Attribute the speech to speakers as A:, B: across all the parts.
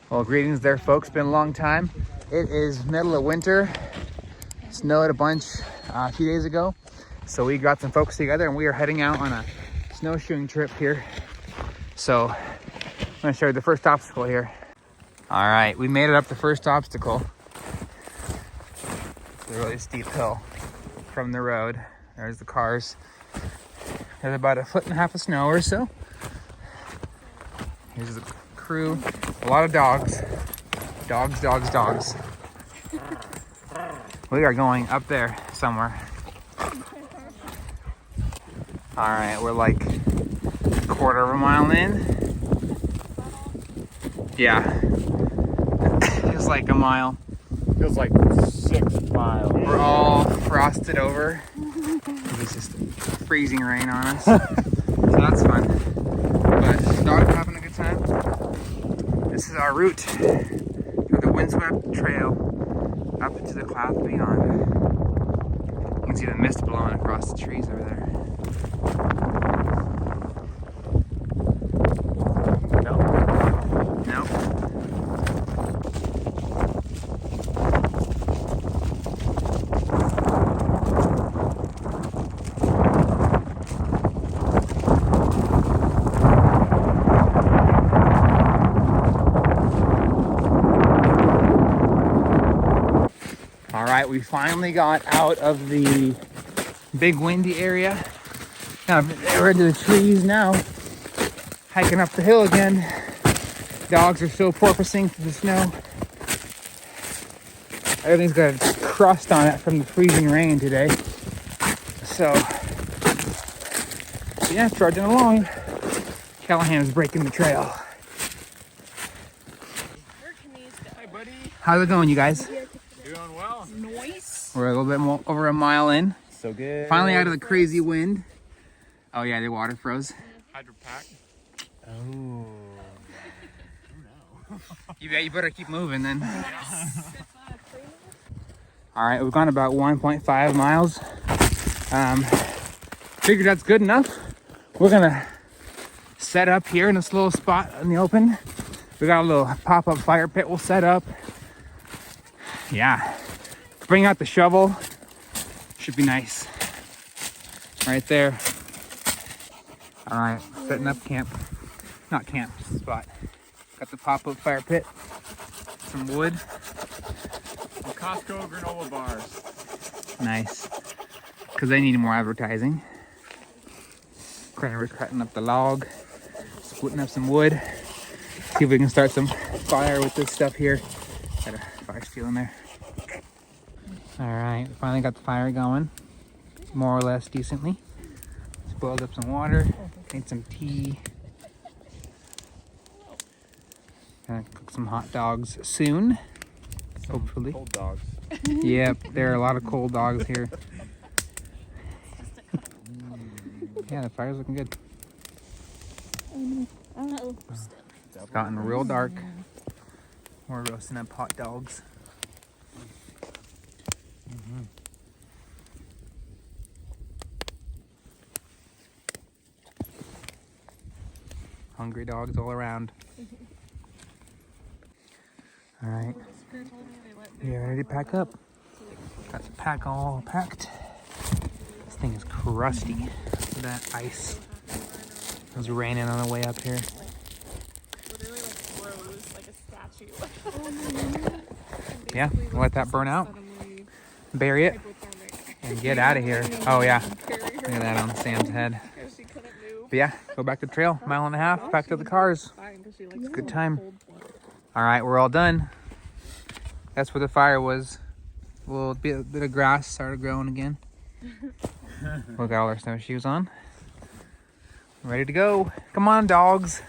A: Well, greetings there, folks. Been a long time. It is middle of winter. Snowed a bunch a few days ago. So we got some folks together and we are heading out on a snowshoeing trip here. So I'm gonna show you the first obstacle here. All right, we made it up the first obstacle. It's a really steep hill from the road. There's the cars. There's about 1.5 feet of snow or so. Here's the crew. A lot of dogs. Dogs. We are going up there somewhere. All right, we're like 1/4 mile in. Yeah, feels like a mile.
B: Feels like 6 miles.
A: We're all frosted over. It's just freezing rain on us. So that's fun. But the dogs are having a good time. This is our route through the windswept trail up into the clouds beyond. You can see the mist blowing across the trees over there. Nope. All right, we finally got out of the big windy area. Now we're into the trees now, hiking up the hill again. Dogs are still porpoising through the snow. Everything's got a crust on it from the freezing rain today. So, yeah, trudging along. Callahan is breaking the trail.
B: Hi, buddy.
A: How's it going, you guys?
B: Doing well.
C: Noise.
A: We're a little bit more over a mile in.
B: So good.
A: Finally out of the crazy wind. Oh yeah, the water froze.
B: Hydro pack. Oh.
A: You better keep moving then. All right, we've gone about 1.5 miles. Figured that's good enough. We're gonna set up here in this little spot in the open. We got a little pop-up fire pit we'll set up. Yeah, bring out the shovel. Should be nice. Right there. All right, setting up camp. Not camp, spot. Got the pop-up fire pit. Some wood.
B: Some Costco granola bars.
A: Nice. Because they need more advertising. We're cutting up the log. Splitting up some wood. See if we can start some fire with this stuff here. Got a fire steel in there. All right, finally got the fire going. More or less decently. Just boiled up some water. Made some tea. Gonna cook some hot dogs soon. Hopefully.
B: Cold dogs.
A: Yep, there are a lot of cold dogs here. Yeah, the fire's looking good. It's gotten real dark. We're roasting up hot dogs. Hungry dogs all around. All right. You ready to pack up? Got the pack all packed. This thing is crusty. Look at that ice. It was raining on the way up here.
C: Literally like froze like a statue.
A: Yeah, we'll let that burn out. Bury it and get out of here. Oh yeah, look at that on Sam's head. But yeah, go back to the trail, 1.5 miles, back to the cars. It's a good time. All right, we're all done. That's where the fire was. A little bit of grass started growing again. We got all our snowshoes on. Ready to go. Come on, dogs.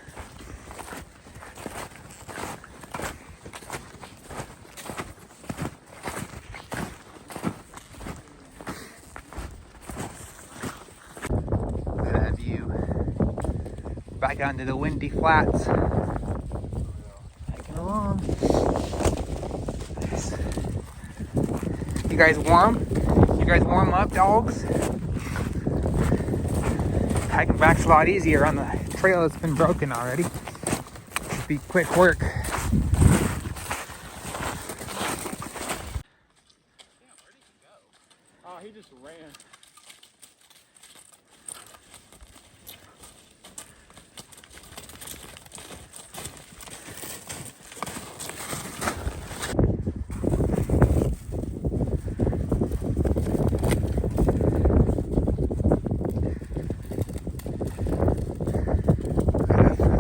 A: Look at that view. Back out into the windy flats. Hiking along. Nice. You guys warm? You guys warm up, dogs? Hiking back's a lot easier on the trail that's been broken already. Should be quick work.
B: just ran.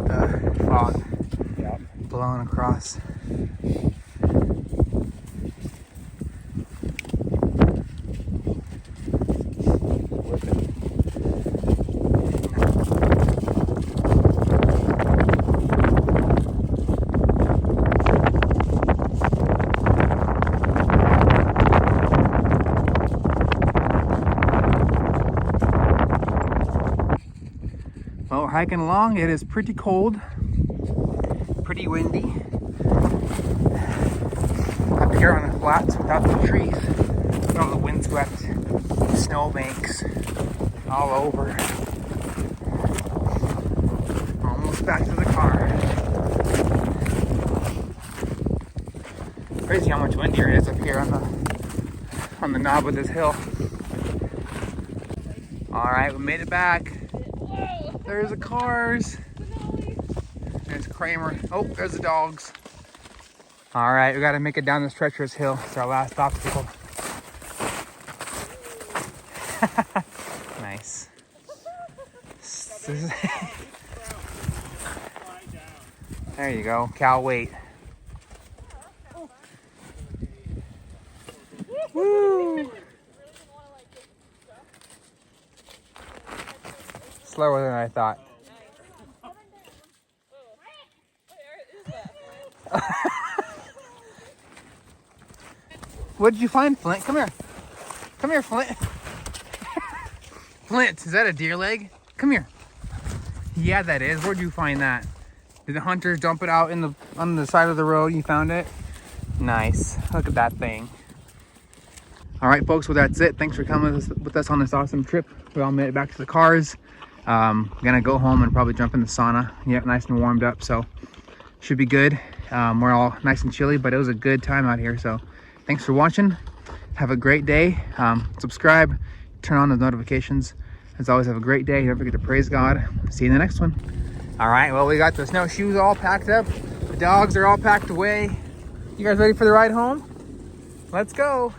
A: The fog
B: Yep.
A: blowing across. Well, we're hiking along. It is pretty cold, pretty windy. Up here on the flats without the trees, all the windswept snowbanks all over. Almost back to the car. Crazy how much windier it is up here on the knob of this hill. All right, we made it back.
C: Whoa!
A: There's the cars.
C: Denali.
A: There's Kramer. Oh, there's the dogs. All right, we got to make it down this treacherous hill. It's our last obstacle. Nice. There you go. Cal, wait. Woo! Slower than I thought. What did you find, Flint? Come here. Come here, Flint. Flint, is that a deer leg? Come here. Yeah, that is. Where'd you find that? Did the hunters dump it out on the side of the road? You found it? Nice. Look at that thing. All right, folks. Well, that's it. Thanks for coming with us on this awesome trip. We all made it back to the cars. Gonna go home and probably jump in the sauna. Yeah, nice and warmed up. So should be good. We're all nice and chilly, but it was a good time out here. So thanks for watching. Have a great day. Subscribe, turn on the notifications. As always, have a great day. Don't forget to praise God. See you in the next one. All right, well, we got the snowshoes all packed up. The dogs are all packed away. You guys ready for the ride home? Let's go.